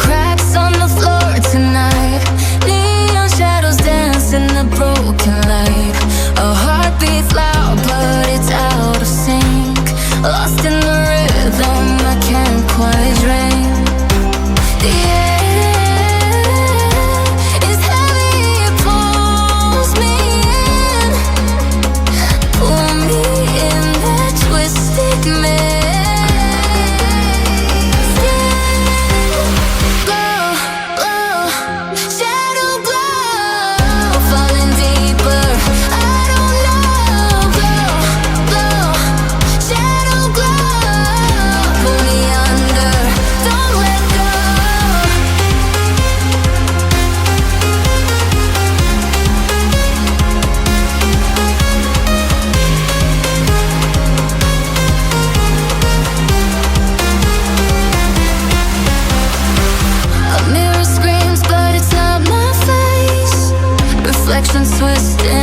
Cracks on the floor tonight, neon shadows dance in the broken light. A heart beats loud but it's out of sync. Lost in the rhythm, I can't quite drink. The air is heavy, it pulls me in. Pull me in that twisted maze. Glow, glow, shadow glow, falling deeper, I don't know. Glow, glow, shadow glow, pull me under, don't let go. A mirror screams, but it's not my face. Reflections twisting